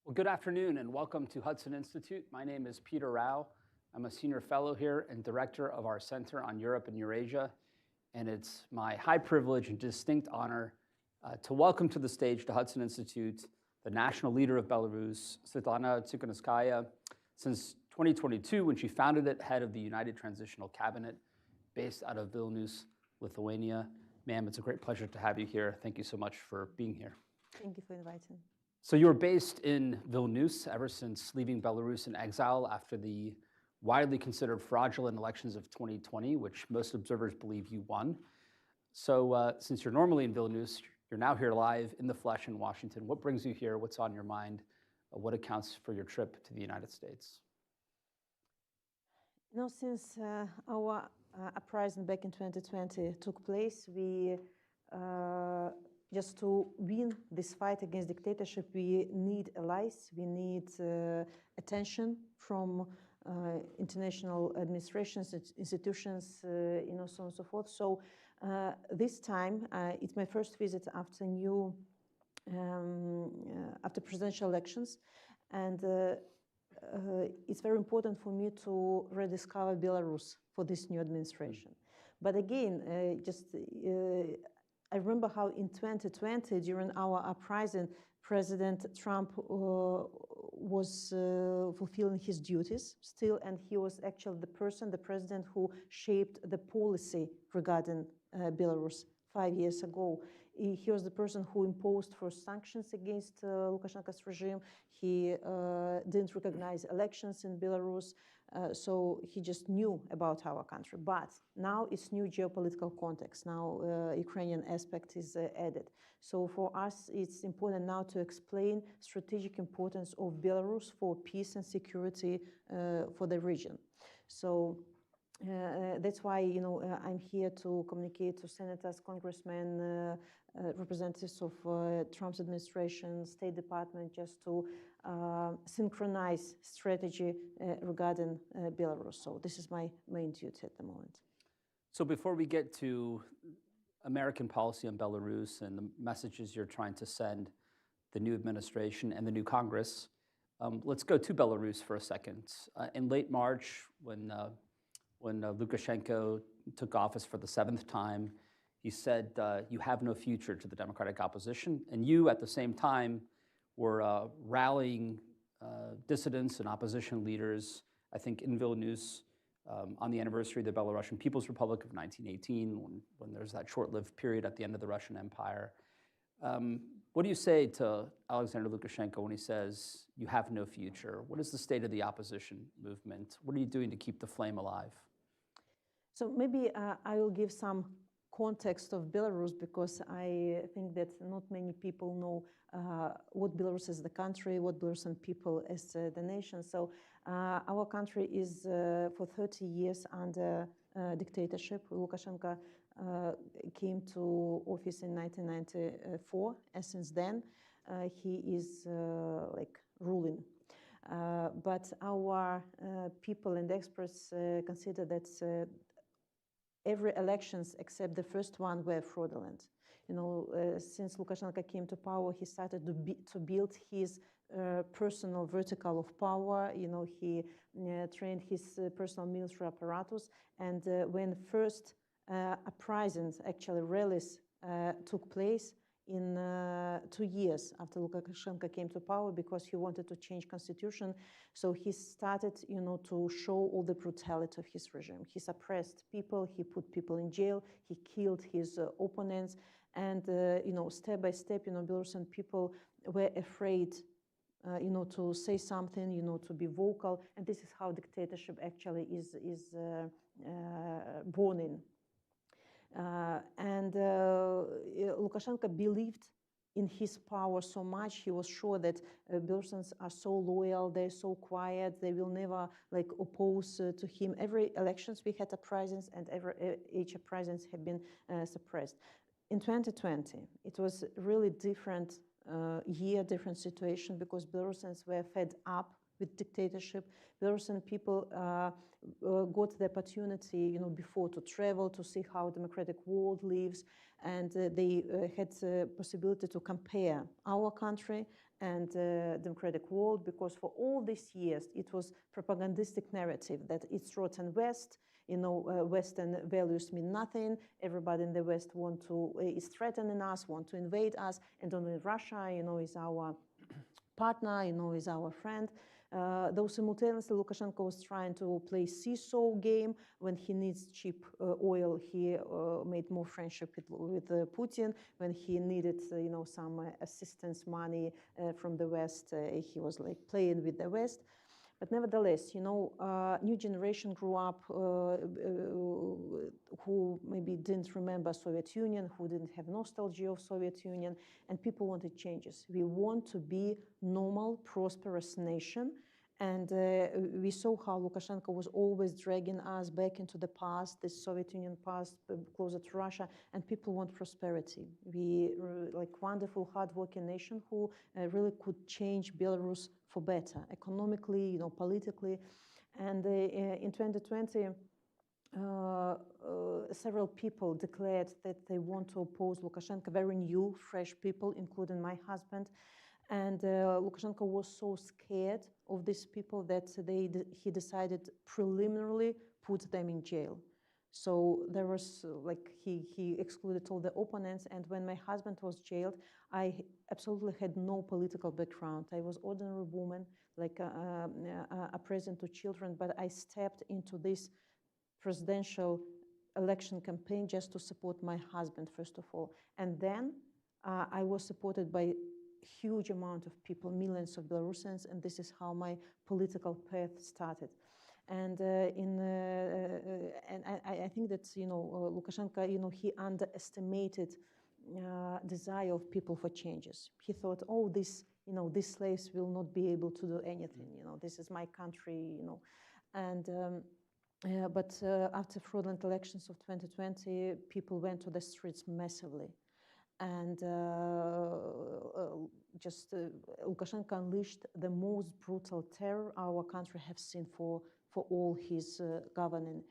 Well, good afternoon and welcome to Hudson Institute. My name is Peter Rao. I'm a senior fellow here and director of our Center on Europe and Eurasia. And it's my high privilege and distinct honor to welcome to the stage the Hudson Institute, the national leader of Belarus, Sviatlana Tsikhanouskaya, since 2022 when she founded it, head of the United Transitional Cabinet based out of Vilnius, Lithuania. Ma'am, it's a great pleasure to have you here. Thank you so much for being here. Thank you for inviting. So you were based in Vilnius ever since leaving Belarus in exile after the widely considered fraudulent elections of 2020, which most observers believe you won. So since you're normally in Vilnius, you're now here live in the flesh in Washington. What brings you here? What's on your mind? What accounts for your trip to the United States? You know, since our uprising back in 2020 took place, we just to win this fight against dictatorship, we need allies, we need attention from international administrations, institutions, so on and so forth. So this time, it's my first visit after after presidential elections, and it's very important for me to rediscover Belarus for this new administration. But again, I remember how in 2020, during our uprising, President Trump was fulfilling his duties still, and he was actually the president who shaped the policy regarding Belarus 5 years ago. He was the person who imposed first sanctions against Lukashenko's regime. He didn't recognize elections in Belarus, so he just knew about our country. But now it's new geopolitical context. Now Ukrainian aspect is added. So for us, it's important now to explain strategic importance of Belarus for peace and security for the region. So that's why I'm here to communicate to senators, congressmen, representatives of Trump's administration, State Department, just to synchronize strategy regarding Belarus. So this is my main duty at the moment. So before we get to American policy on Belarus and the messages you're trying to send the new administration and the new Congress, let's go to Belarus for a second. In late March, when Lukashenko took office for the 7th time, he said, you have no future to the democratic opposition. And you, at the same time, were rallying dissidents and opposition leaders, I think in Vilnius, on the anniversary of the Belarusian People's Republic of 1918, when there's that short-lived period at the end of the Russian Empire. What do you say to Alexander Lukashenko when he says, you have no future? What is the state of the opposition movement? What are you doing to keep the flame alive? So maybe I will give some context of Belarus, because I think that not many people know what Belarus is the country, what Belarusian people is the nation. So our country is for 30 years under dictatorship. Lukashenko came to office in 1994, and since then he is ruling. But our people and experts consider that every elections except the first one were fraudulent. Since Lukashenko came to power, he started to build his personal vertical of power. He trained his personal military apparatus. And when first uprisings, actually rallies, took place in 2 years after Lukashenko came to power, because he wanted to change constitution. So he started, to show all the brutality of his regime. He suppressed people, he put people in jail, he killed his opponents. And, step by step, Belarusian people were afraid, to say something, to be vocal. And this is how dictatorship actually is born in. And Lukashenko believed in his power so much. He was sure that Belarusians are so loyal, they're so quiet, they will never oppose to him. Every elections we had uprisings, and each uprisings have been suppressed. In 2020, it was really different year, different situation, because Belarusians were fed up with dictatorship. Belarusian people got the opportunity, before to travel, to see how democratic world lives, and they had the possibility to compare our country and democratic world, because for all these years it was propagandistic narrative that it's rotten West, Western values mean nothing, everybody in the West is threatening us, want to invade us, and only Russia, is our partner, is our friend. Though simultaneously Lukashenko was trying to play seesaw game. When he needs cheap oil, he made more friendship with Putin. When he needed, some assistance money from the West, he was like playing with the West. But nevertheless, new generation grew up who maybe didn't remember Soviet Union, who didn't have nostalgia of Soviet Union, and people wanted changes. We want to be normal, prosperous nation. And we saw how Lukashenko was always dragging us back into the past, the Soviet Union past, closer to Russia, and people want prosperity. We like wonderful, hardworking nation who really could change Belarus for better, economically, politically. And in 2020, several people declared that they want to oppose Lukashenko, very new, fresh people, including my husband. And Lukashenko was so scared of these people that he decided preliminarily put them in jail. So there was he excluded all the opponents. And when my husband was jailed, I absolutely had no political background. I was ordinary woman, like a present to children, but I stepped into this presidential election campaign just to support my husband, first of all. And then I was supported by huge amount of people, millions of Belarusians, and this is how my political path started. And I think that Lukashenko, he underestimated desire of people for changes. He thought, oh, these slaves will not be able to do anything. This is my country. And but after fraudulent elections of 2020, people went to the streets massively. And Lukashenko unleashed the most brutal terror our country has seen for all his governing.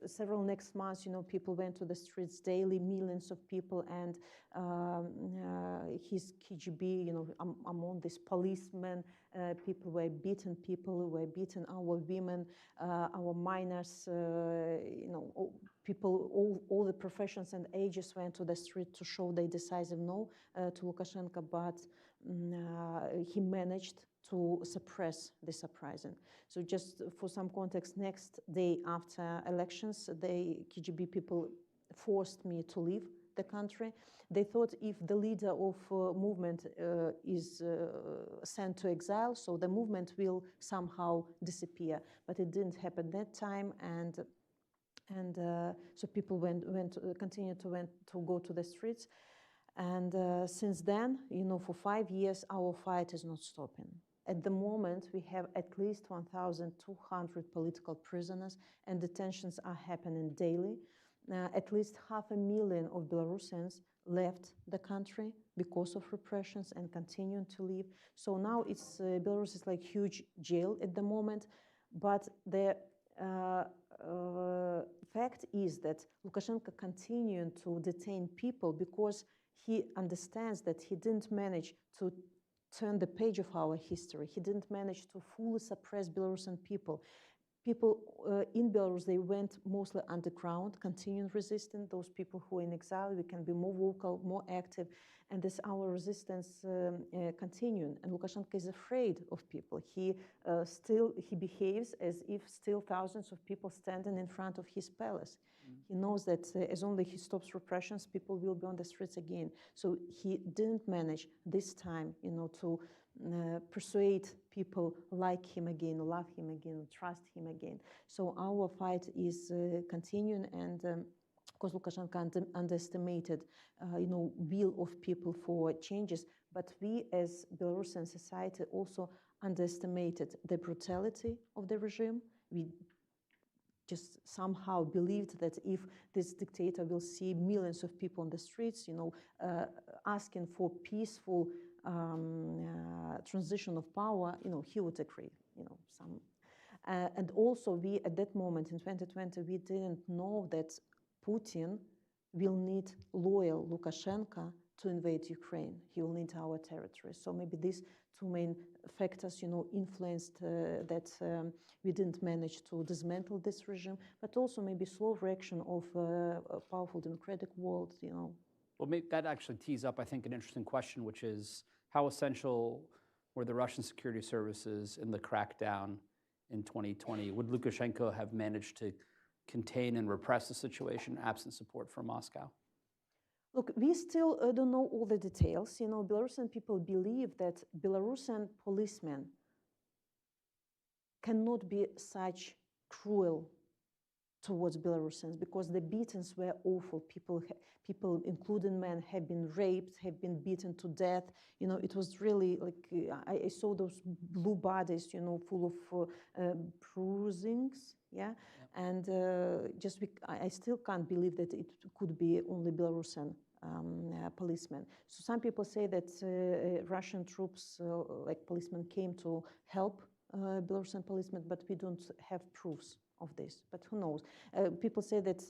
Several next months, people went to the streets daily, millions of people, and his KGB, among these policemen, people were beaten our women, our minors, people, all the professions and ages went to the street to show their decisive no to Lukashenko, but he managed to suppress this uprising. So just for some context, next day after elections, the KGB people forced me to leave the country. They thought if the leader of movement is sent to exile, so the movement will somehow disappear. But it didn't happen that time, and so people continued to go to the streets. And since then, for 5 years, our fight is not stopping. At the moment, we have at least 1,200 political prisoners, and detentions are happening daily. At least 500,000 of Belarusians left the country because of repressions and continuing to leave. So now Belarus is like huge jail at the moment, but the fact is that Lukashenko continuing to detain people because he understands that he didn't manage to turn the page of our history. He didn't manage to fully suppress Belarusian people. People in Belarus, they went mostly underground, continuing resisting. Those people who are in exile, we can be more vocal, more active, and this our resistance continuing. And Lukashenko is afraid of people. He behaves as if still thousands of people standing in front of his palace. He knows that as only he stops repressions, people will be on the streets again. So he didn't manage this time, to persuade people like him again, love him again, trust him again. So our fight is continuing, and of course Lukashenko underestimated, will of people for changes. But we, as Belarusian society, also underestimated the brutality of the regime. We just somehow believed that if this dictator will see millions of people on the streets, asking for peaceful transition of power, he would agree. And also, we at that moment in 2020, we didn't know that Putin will need loyal Lukashenko to invade Ukraine. He will need our territory. So maybe these two main factors, influenced that we didn't manage to dismantle this regime, but also maybe slow reaction of a powerful democratic world, Well, that actually tees up, I think, an interesting question, which is how essential were the Russian security services in the crackdown in 2020? Would Lukashenko have managed to contain and repress the situation absent support from Moscow? Look, we still don't know all the details. Belarusian people believe that Belarusian policemen cannot be such cruel towards Belarusians because the beatings were awful. People, including men, have been raped, have been beaten to death. It was really like I saw those blue bodies, full of bruisings. Yeah, and I still can't believe that it could be only Belarusian policemen. So some people say that Russian troops, like policemen, came to help Belarusian policemen, but we don't have proofs of this. But who knows? People say that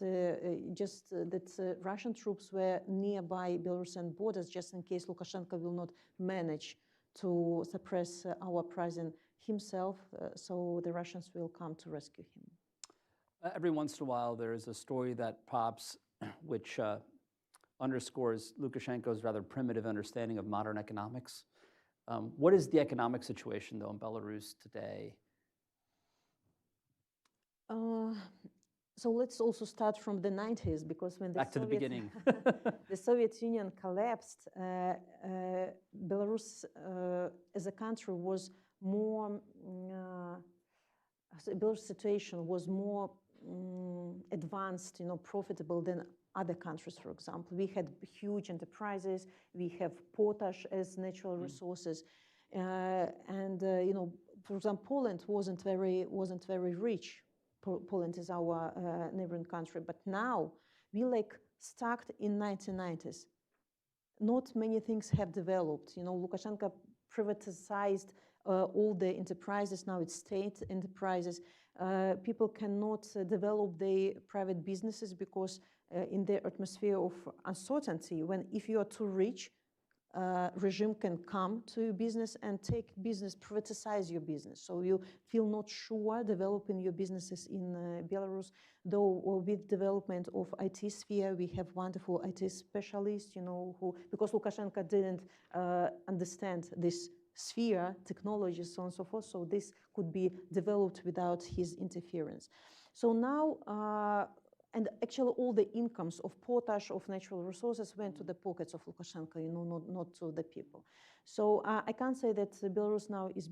Russian troops were nearby Belarusian borders just in case Lukashenko will not manage to suppress our president himself, so the Russians will come to rescue him. Every once in a while, there is a story that pops which underscores Lukashenko's rather primitive understanding of modern economics. What is the economic situation, though, in Belarus today? So let's also start from the 90s, because when the beginning. the Soviet Union collapsed, Belarus as a country was more, Belarus situation was more advanced, profitable than other countries, for example. We had huge enterprises, we have potash as natural resources, and for example, Poland wasn't very rich. Poland is our neighboring country, but now we stuck in 1990s. Not many things have developed. Lukashenko privatized all the enterprises. Now it's state enterprises. People cannot develop their private businesses because in the atmosphere of uncertainty, if you are too rich, regime can come to your business and take business, privatize your business. So you feel not sure developing your businesses in Belarus. Though with development of IT sphere, we have wonderful IT specialists, who, because Lukashenko didn't understand this sphere, technology, so on and so forth, so this could be developed without his interference. So now, and actually all the incomes of potash, of natural resources went to the pockets of Lukashenko, not to the people. So I can't say that Belarus now is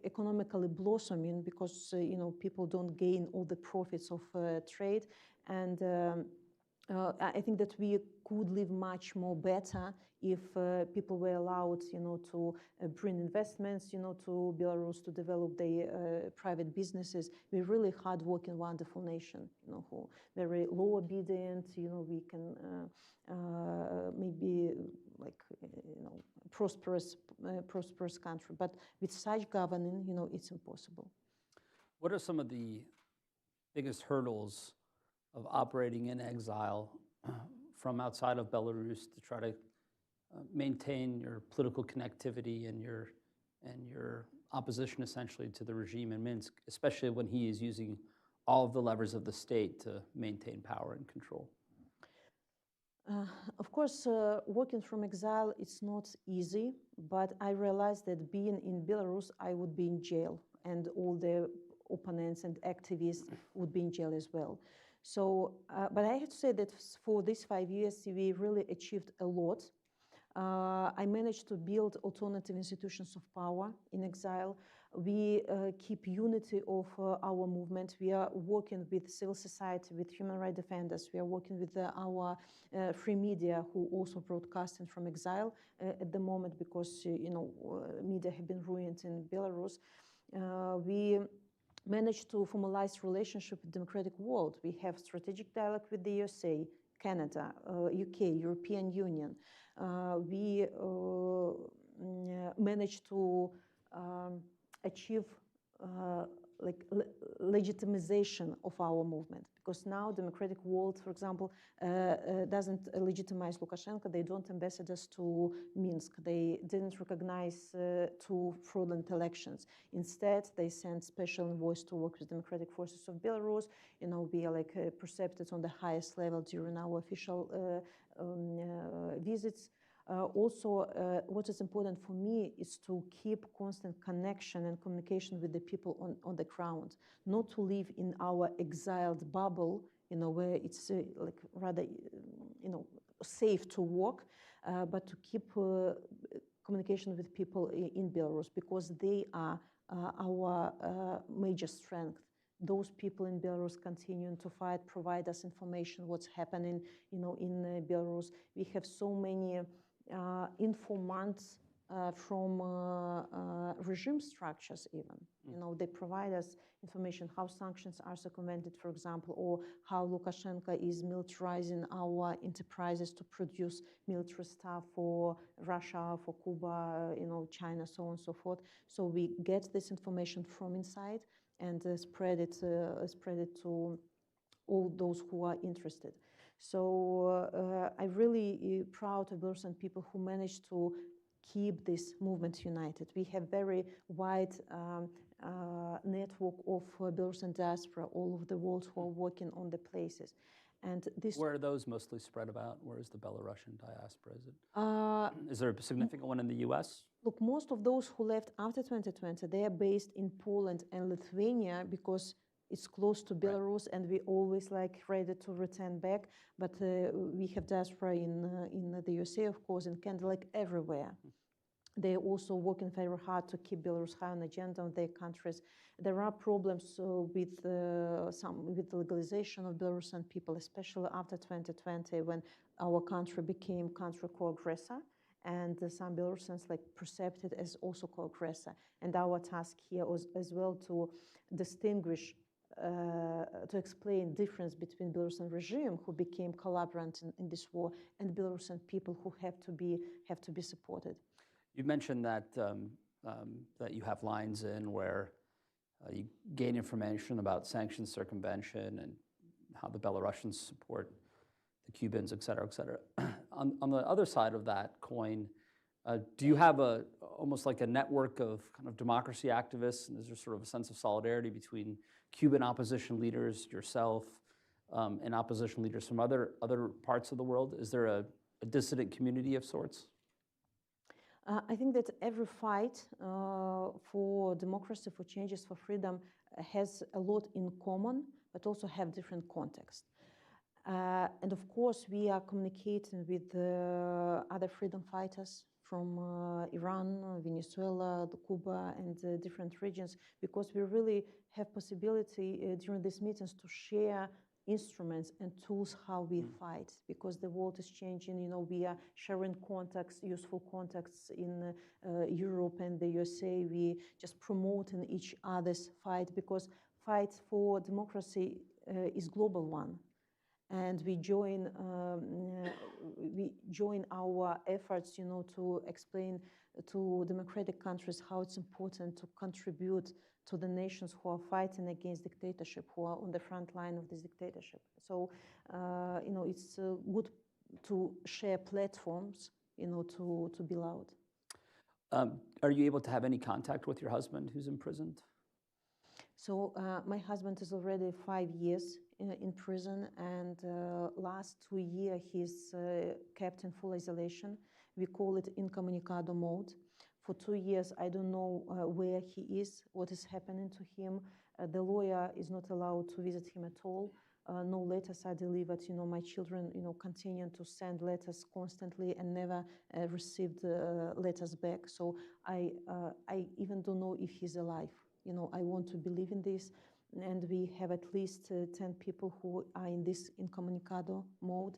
economically blossoming because, people don't gain all the profits of trade. And I think that we could live much more better if people were allowed, to bring investments, to Belarus to develop their private businesses. We're really hardworking, wonderful nation, who very low obedient. We can maybe prosperous country, but with such governing, it's impossible. What are some of the biggest hurdles of operating in exile from outside of Belarus to try to maintain your political connectivity and your opposition essentially to the regime in Minsk, especially when he is using all of the levers of the state to maintain power and control? Of course, working from exile, it's not easy, but I realized that being in Belarus, I would be in jail, and all the opponents and activists would be in jail as well. So, but I have to say that for these 5 years, we really achieved a lot. I managed to build alternative institutions of power in exile. We keep unity of our movement. We are working with civil society, with human rights defenders. We are working with our free media, who also broadcasting from exile at the moment because media have been ruined in Belarus. We managed to formalize relationship with the democratic world. We have strategic dialogue with the USA, Canada, UK, European Union. We managed to achieve like legitimization of our movement, because now democratic world, for example, doesn't legitimize Lukashenko. They don't ambassadors to Minsk. They didn't recognize two fraudulent elections. Instead, they sent special envoys to work with democratic forces of Belarus. You know, we are like perceived on the highest level during our official visits. Also, what is important for me is to keep constant connection and communication with the people on the ground, not to live in our exiled bubble, you know, where it's like rather, you know, safe to walk, but to keep communication with people in Belarus, because they are our major strength. Those people in Belarus continuing to fight, provide us information, what's happening, you know, in Belarus. We have so many informants from regime structures even. You know, they provide us information how sanctions are circumvented, for example, or how Lukashenko is militarizing our enterprises to produce military stuff for Russia, for Cuba, you know, China, so on and so forth. So we get this information from inside and spread it to all those who are interested. So I'm really proud of Belarusian people who managed to keep this movement united. We have very wide network of Belarusian diaspora all over the world who are working on the places. And this. Where are those mostly spread about? Where is the Belarusian diaspora? Is there a significant one in the US? Look, most of those who left after 2020, they are based in Poland and Lithuania because it's close to Belarus, right. And we always like ready to return back. But we have diaspora in the USA, of course, in Canada, like everywhere. They're also working very hard to keep Belarus high on the agenda of their countries. There are problems with the legalization of Belarusian people, especially after 2020, when our country became country co-aggressor, and some Belarusians like perceived it as also co-aggressor. And our task here was as well to distinguish, to explain difference between Belarusian regime, who became collaborant in this war, and Belarusian people who have to be supported. You mentioned that that you have lines in where you gain information about sanctions circumvention and how the Belarusians support the Cubans, et cetera, et cetera. On the other side of that coin, do you have almost like a network of kind of democracy activists, and is there sort of a sense of solidarity between Cuban opposition leaders, yourself, and opposition leaders from other parts of the world? Is there a dissident community of sorts? I think that every fight for democracy, for changes, for freedom has a lot in common, but also have different context. And of course, we are communicating with other freedom fighters from Iran, Venezuela, Cuba, and different regions, because we really have possibility during these meetings to share instruments and tools how we fight, because the world is changing. You know, we are sharing contacts, useful contacts in Europe and the USA. We just promoting each other's fight, because fight for democracy is global one. And we join our efforts, you know, to explain to democratic countries how it's important to contribute to the nations who are fighting against dictatorship, who are on the front line of this dictatorship. So, you know, it's good to share platforms, you know, to be loud. Are you able to have any contact with your husband who's imprisoned? So my husband is already 5 years in prison, and last 2 years he's kept in full isolation. We call it incommunicado mode. For 2 years, I don't know where he is, what is happening to him. The lawyer is not allowed to visit him at all. No letters are delivered. You know, my children, you know, continue to send letters constantly and never received letters back. So I even don't know if he's alive. You know, I want to believe in this. And we have at least 10 people who are in this incommunicado mode.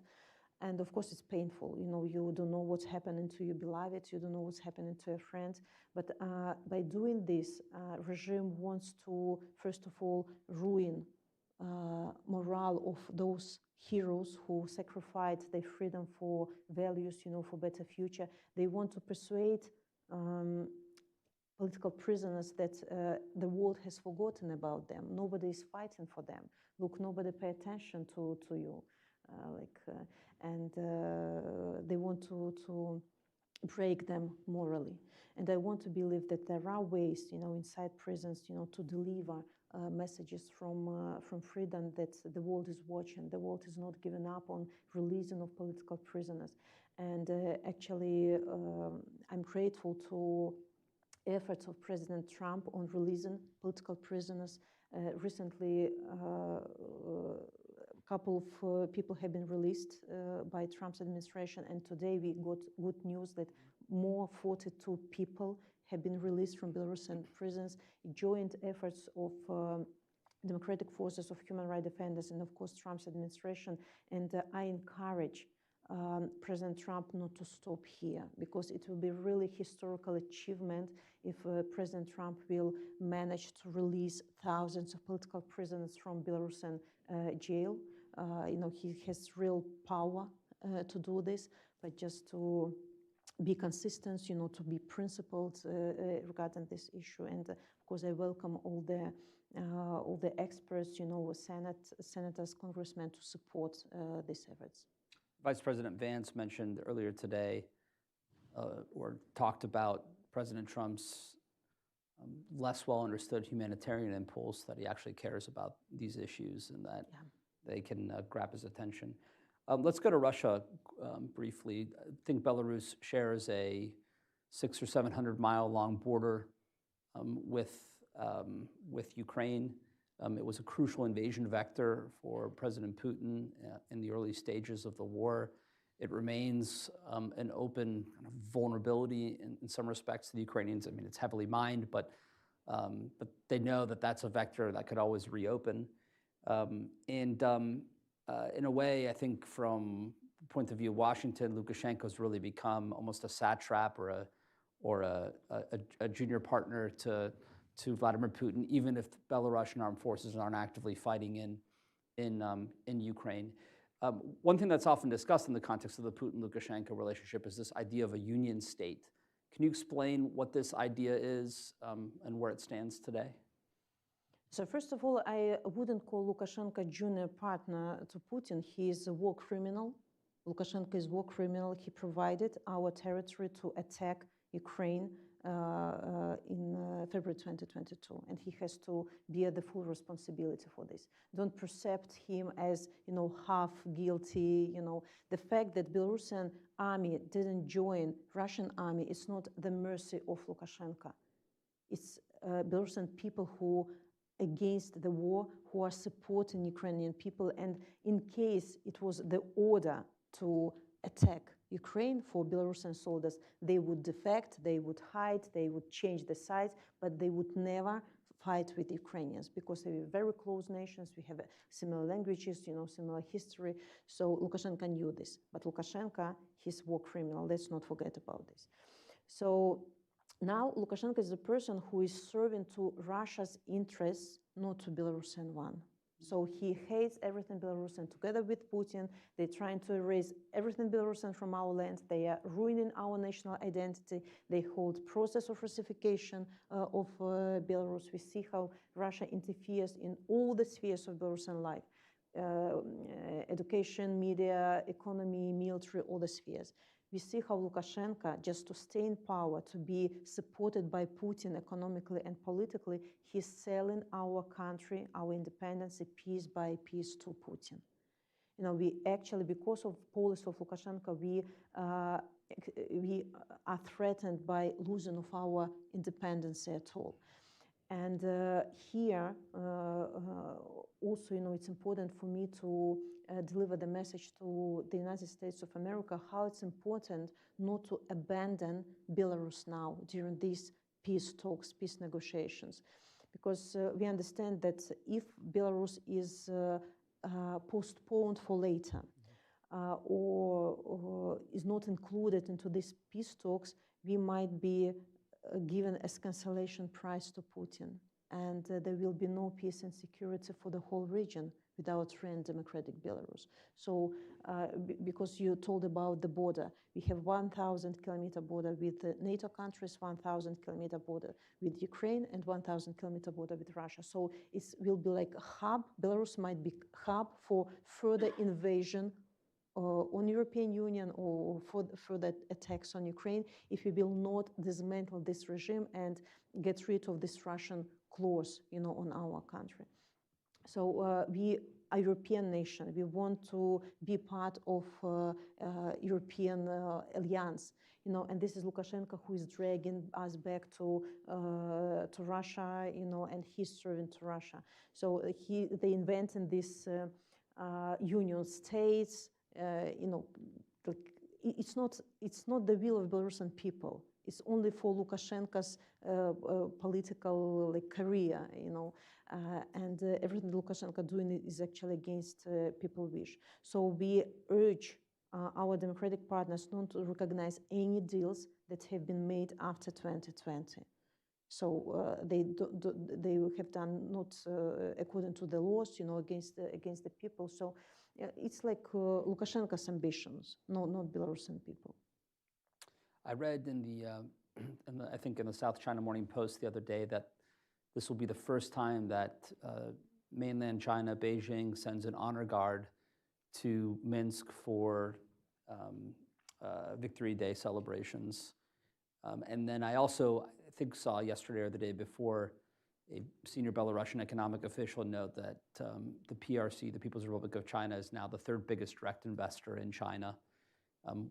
And of course, it's painful. You know, you don't know what's happening to your beloved. You don't know what's happening to a friend. But by doing this, regime wants to, first of all, ruin morale of those heroes who sacrificed their freedom for values, you know, for better future. They want to persuade political prisoners that the world has forgotten about them. Nobody is fighting for them. Look, nobody pay attention to you. And they want to break them morally. And I want to believe that there are ways, inside prisons, to deliver messages from freedom, that the world is watching. The world is not giving up on releasing of political prisoners. And actually, I'm grateful to efforts of President Trump on releasing political prisoners. Recently, a couple of people have been released by Trump's administration, and today we got good news that more 42 people have been released from Belarusian prisons. Joint efforts of democratic forces, of human rights defenders, and of course Trump's administration. And I encourage President Trump not to stop here, because it will be really historical achievement if President Trump will manage to release thousands of political prisoners from Belarusian jail. He has real power to do this, but just to be consistent, to be principled regarding this issue. And of course, I welcome all the experts, senators, congressmen, to support these efforts. Vice President Vance mentioned earlier today, or talked about President Trump's less well understood humanitarian impulse, that he actually cares about these issues and that they can grab his attention. Let's go to Russia briefly. I think Belarus shares a 600 or 700 mile long border with Ukraine. It was a crucial invasion vector for President Putin in the early stages of the war. It remains an open kind of vulnerability in some respects to the Ukrainians. I mean, it's heavily mined, but they know that that's a vector that could always reopen. In a way, I think from the point of view of Washington, Lukashenko has really become almost a satrap or a junior partner to Vladimir Putin, even if Belarusian armed forces aren't actively fighting in Ukraine. One thing that's often discussed in the context of the Putin-Lukashenko relationship is this idea of a union state. Can you explain what this idea is and where it stands today? So first of all, I wouldn't call Lukashenko a junior partner to Putin. He is a war criminal. Lukashenko is a war criminal. He provided our territory to attack Ukraine in February 2022, and he has to bear the full responsibility for this. Don't perceive him as, half guilty. The fact that Belarusian army didn't join Russian army is not the mercy of Lukashenko. It's Belarusian people who against the war, who are supporting Ukrainian people, and in case it was the order to attack Ukraine for Belarusian soldiers, they would defect, they would hide, they would change the sides, but they would never fight with Ukrainians, because they were very close nations. We have similar languages, similar history. So Lukashenko knew this, but Lukashenko, he's a war criminal. Let's not forget about this. So now Lukashenko is the person who is serving to Russia's interests, not to Belarusian one. So he hates everything Belarusian. Together with Putin, they're trying to erase everything Belarusian from our land. They are ruining our national identity. They hold process of Russification of Belarus. We see how Russia interferes in all the spheres of Belarusian life. Education, media, economy, military, all the spheres. We see how Lukashenko, just to stay in power, to be supported by Putin economically and politically, he's selling our country, our independence, piece by piece to Putin. We actually, because of policy of Lukashenko, we are threatened by losing of our independence at all. And here, also, it's important for me to deliver the message to the United States of America, how it's important not to abandon Belarus now during these peace talks, peace negotiations. Because we understand that if Belarus is postponed for later, or is not included into these peace talks, we might be given as cancellation prize to Putin. and there will be no peace and security for the whole region without free and democratic Belarus. So, because you told about the border, we have 1,000-kilometer border with the NATO countries, 1,000-kilometer border with Ukraine, and 1,000-kilometer border with Russia. So it will be like a hub. Belarus might be a hub for further invasion on European Union or for further attacks on Ukraine if we will not dismantle this regime and get rid of this Russian clause, on our country. So we are a European nation. We want to be part of European alliance, and this is Lukashenko who is dragging us back to Russia, and he's serving to Russia. So they invented this union states. It's not the will of Belarusian people. It's only for Lukashenko's political career, and everything Lukashenko doing is actually against people's wish. So we urge our democratic partners not to recognize any deals that have been made after 2020. So they have done not according to the laws, against the people. So it's like Lukashenko's ambitions, not Belarusian people. I read I think in the South China Morning Post the other day that this will be the first time that mainland China, Beijing, sends an honor guard to Minsk for Victory Day celebrations. And then I also, I think, saw yesterday or the day before a senior Belarusian economic official note that the PRC, the People's Republic of China, is now the third biggest direct investor in China,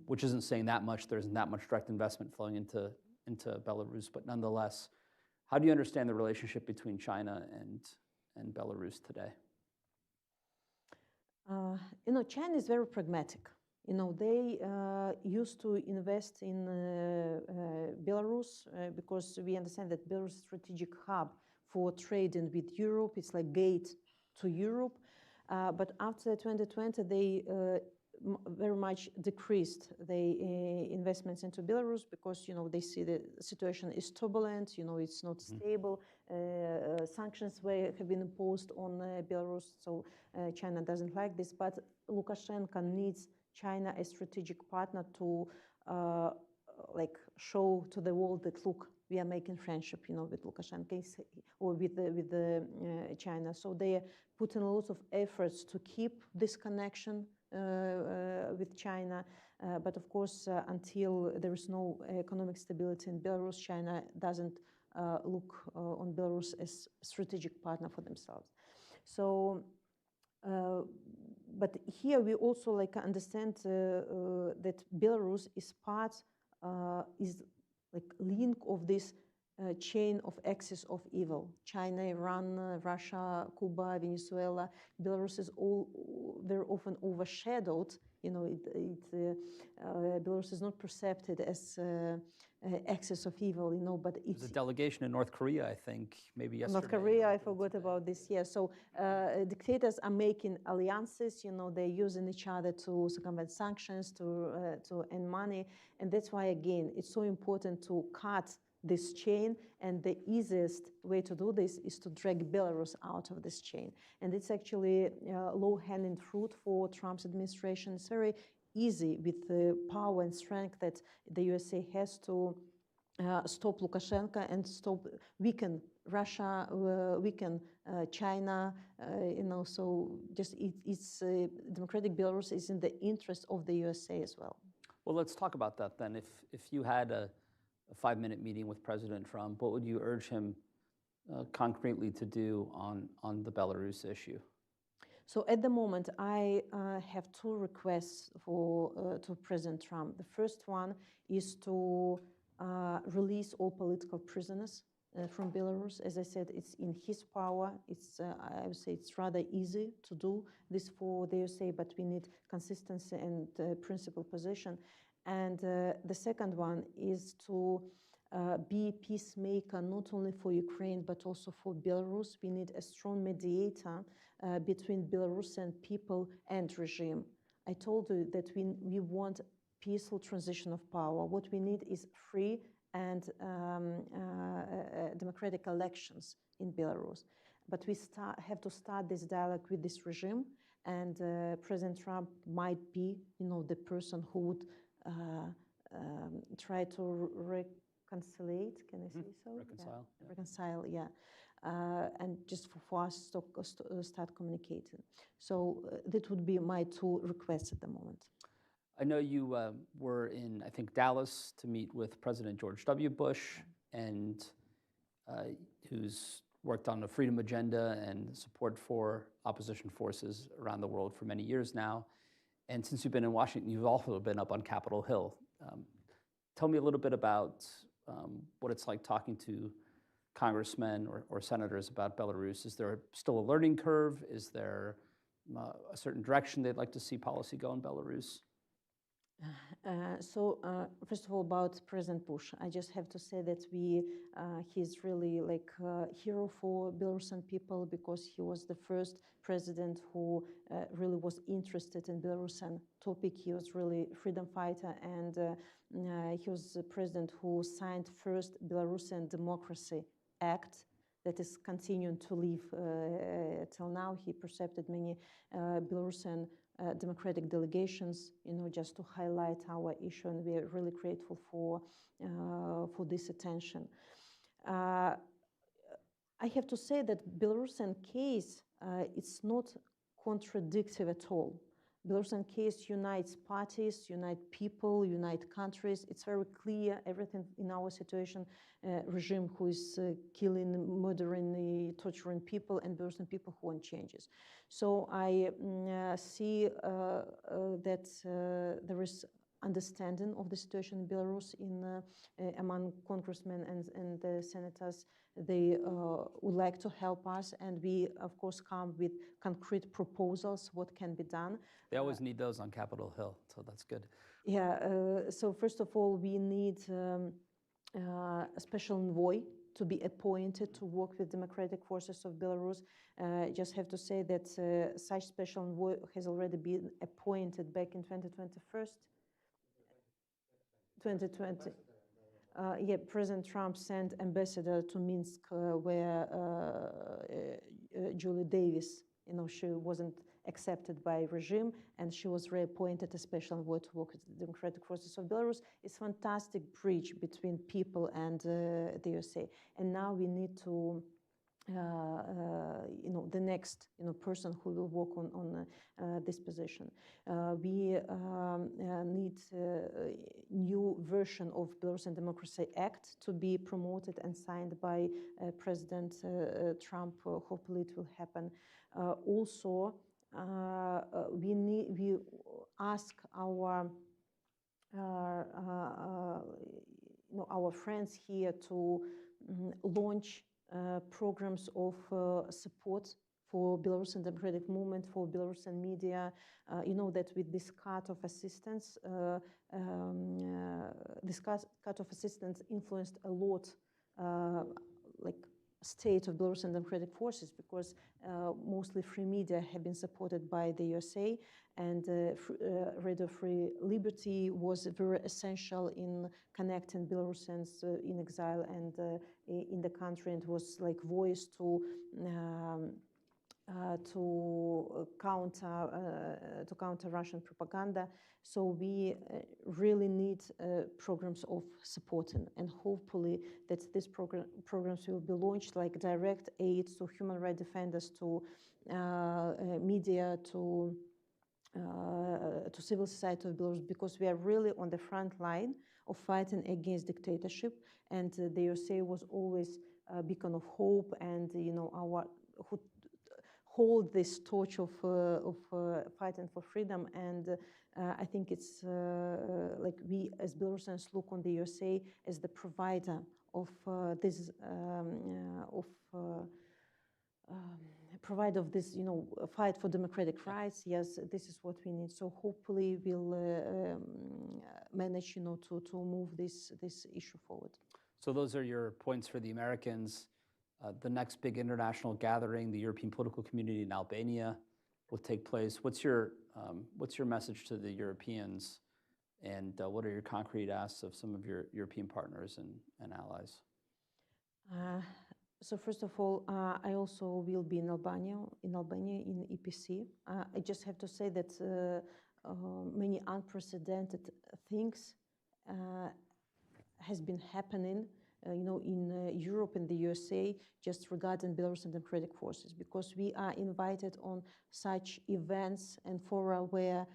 which isn't saying that much. There isn't that much direct investment flowing into Belarus, but nonetheless, how do you understand the relationship between China and Belarus today? China is very pragmatic. They used to invest in Belarus because we understand that Belarus is a strategic hub for trading with Europe. It's like gate to Europe. But after 2020, they very much decreased the investments into Belarus because, they see the situation is turbulent, it's not stable. Sanctions have been imposed on Belarus, so China doesn't like this. But Lukashenko needs China as strategic partner to show to the world that, look, we are making friendship, with Lukashenko or with China. So they are putting a lot of efforts to keep this connection with China. But of course, until there is no economic stability in Belarus, China doesn't look on Belarus as a strategic partner for themselves. So, but here we also understand that Belarus is link of this chain of axis of evil. China, Iran, Russia, Cuba, Venezuela. Belarus is all very often overshadowed. Belarus is not perceived as axis of evil, but it's... There's a delegation in North Korea, I think, maybe yesterday. North Korea, I forgot about this, yeah. So dictators are making alliances, they're using each other to circumvent sanctions, to earn money. And that's why, again, it's so important to cut this chain, and the easiest way to do this is to drag Belarus out of this chain. And it's actually low-hanging fruit for Trump's administration. It's very easy with the power and strength that the USA has to stop Lukashenko and weaken Russia, weaken China, so just it's democratic Belarus is in the interest of the USA as well. Well, let's talk about that then. If you had a 5-minute meeting with President Trump, what would you urge him concretely to do on the Belarus issue? So at the moment, I have two requests to President Trump. The first one is to release all political prisoners from Belarus. As I said, it's in his power. I would say it's rather easy to do this for the USA, but we need consistency and principled position. And the second one is to be a peacemaker, not only for Ukraine, but also for Belarus. We need a strong mediator between Belarusian people and regime. I told you that we want peaceful transition of power. What we need is free and democratic elections in Belarus. But we have to start this dialogue with this regime, and President Trump might be, the person who would try to reconciliate. Can I say so? Reconcile. Yeah. Reconcile, yeah. And just for us to start communicating. So that would be my two requests at the moment. I know you were in, I think, Dallas to meet with President George W. Bush, and who's worked on the freedom agenda and support for opposition forces around the world for many years now. And since you've been in Washington, you've also been up on Capitol Hill. Tell me a little bit about what it's like talking to congressmen or senators about Belarus. Is there still a learning curve? Is there a certain direction they'd like to see policy go in Belarus? First of all, about President Bush, I just have to say that he's really like a hero for Belarusian people, because he was the first president who really was interested in Belarusian topic. He was really a freedom fighter, and he was the president who signed first Belarusian Democracy Act that is continuing to live till now. He precepted many Belarusian democratic delegations, just to highlight our issue, and we are really grateful for this attention. I have to say that Belarusian case, it's not contradictory at all. Belarusian case unites parties, unite people, unite countries. It's very clear, everything in our situation, regime who is killing, murdering, torturing people, and Belarusian people who want changes. So I see that there is understanding of the situation in Belarus among congressmen and senators. They would like to help us, and we, of course, come with concrete proposals, what can be done. They always need those on Capitol Hill, so that's good. Yeah, so first of all, we need a special envoy to be appointed to work with democratic forces of Belarus. Just have to say that such special envoy has already been appointed back in 2020. Yeah, President Trump sent ambassador to Minsk, where Julie Davis, she wasn't accepted by regime, and she was reappointed as special envoy to work with the democratic forces of Belarus. It's a fantastic bridge between people and the USA. And now we need to, the next, person who will work on this position. We need a new version of Belarusian Democracy Act to be promoted and signed by President Trump. Hopefully it will happen. Also, we ask our friends here to launch programs of support for Belarusian democratic movement, for Belarusian media. You know that with this cut of assistance, this cut of assistance influenced a lot, state of Belarusian democratic forces, because mostly free media have been supported by the USA, and Radio Free Liberty was very essential in connecting Belarusians in exile and in the country, and was like voice to counter Russian propaganda. So we really need programs of supporting, and hopefully that these programs will be launched, like direct aid to human rights defenders, to media, to civil society of Belarus, because we are really on the front line of fighting against dictatorship, and the USA was always a beacon of hope, and our who hold this torch of fighting for freedom. And I think it's like we as Belarusians look on the USA as the provider of this fight for democratic rights. Yes, this is what we need. So hopefully we'll manage, to move this issue forward. So those are your points for the Americans. The next big international gathering, the European political community in Albania, will take place. What's your message to the Europeans And what are your concrete asks of some of your European partners and allies? So first of all, I also will be in Albania in EPC. I just have to say that many unprecedented things has been happening, in Europe and the USA, just regarding Belarusian democratic forces, because we are invited on such events and fora where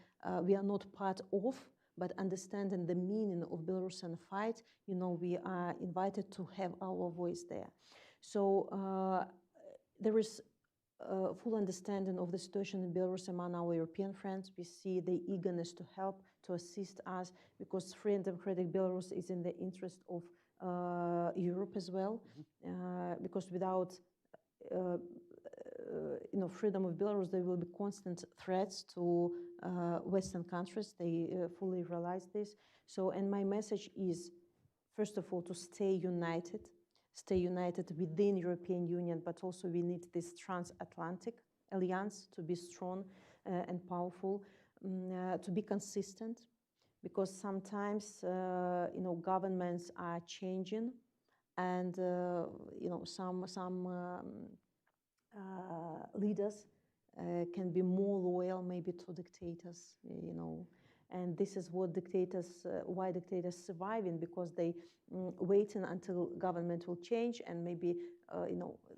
we are not part of, but understanding the meaning of Belarusian fight, we are invited to have our voice there. So there is full understanding of the situation in Belarus among our European friends. We see the eagerness to help, to assist us, because free and democratic Belarus is in the interest of Europe as well, because without freedom of Belarus, there will be constant threats to Western countries. They fully realize this. So, and my message is, first of all, to stay united within European Union, but also we need this transatlantic alliance to be strong and powerful, to be consistent, because sometimes governments are changing, and some leaders can be more loyal maybe to dictators, and this is what why dictators surviving, because they waiting until government will change, and maybe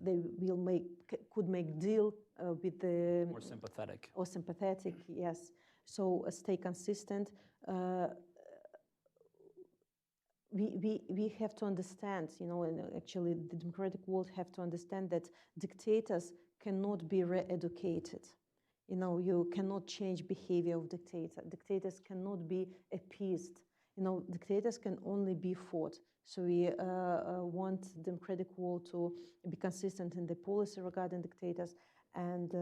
they will could make deal with the More sympathetic. Or sympathetic, yes. So stay consistent. We have to understand, and actually the democratic world have to understand that dictators cannot be re-educated. You cannot change behavior of dictators. Dictators cannot be appeased. Dictators can only be fought. So we want democratic world to be consistent in the policy regarding dictators, and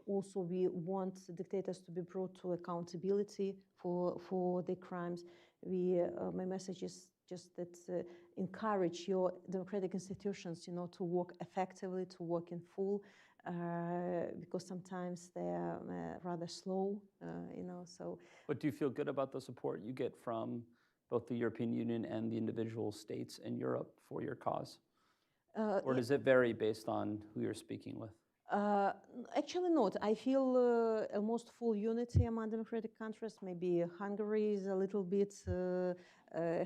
also we want dictators to be brought to accountability for their crimes. My message is just that encourage your democratic institutions, to work effectively, to work in full, because sometimes they're rather slow, so. But do you feel good about the support you get from both the European Union and the individual states in Europe for your cause? Or does it vary based on who you're speaking with? Actually not. I feel almost full unity among democratic countries. Maybe Hungary is a little bit,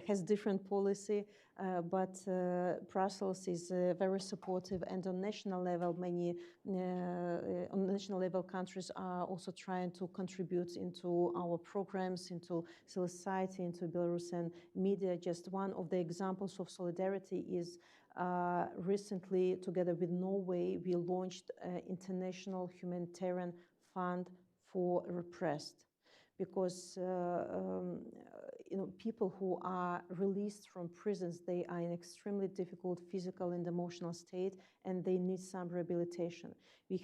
has different policy, but Brussels is very supportive, and on national level, countries are also trying to contribute into our programs, into civil society, into Belarusian media. Just one of the examples of solidarity is recently, together with Norway, we launched an international humanitarian fund for repressed, because people who are released from prisons, they are in extremely difficult physical and emotional state, and they need some rehabilitation. We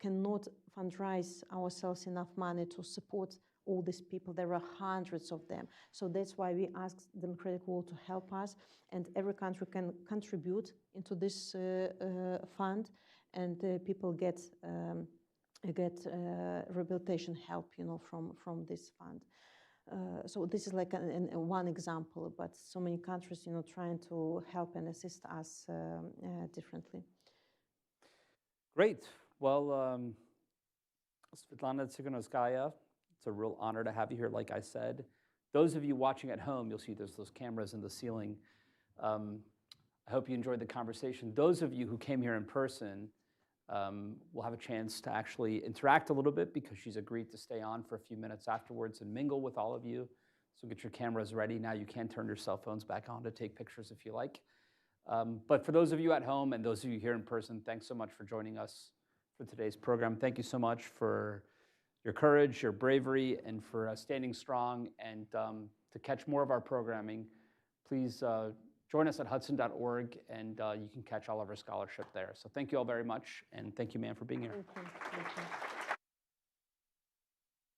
cannot fundraise ourselves enough money to support all these people. There are hundreds of them. So that's why we ask the democratic world to help us, and every country can contribute into this fund, and people get rehabilitation help, from this fund. So this is like one example, but so many countries, trying to help and assist us differently. Great. Well, Sviatlana Tsikhanouskaya, it's a real honor to have you here, like I said. Those of you watching at home, you'll see there's those cameras in the ceiling. I hope you enjoyed the conversation. Those of you who came here in person will have a chance to actually interact a little bit, because she's agreed to stay on for a few minutes afterwards and mingle with all of you. So get your cameras ready. Now you can turn your cell phones back on to take pictures if you like. But for those of you at home and those of you here in person, thanks so much for joining us for today's program. Thank you so much for your courage, your bravery, and for standing strong. And to catch more of our programming, please join us at hudson.org, and you can catch all of our scholarship there. So thank you all very much, and thank you, ma'am, for being here. Thank you.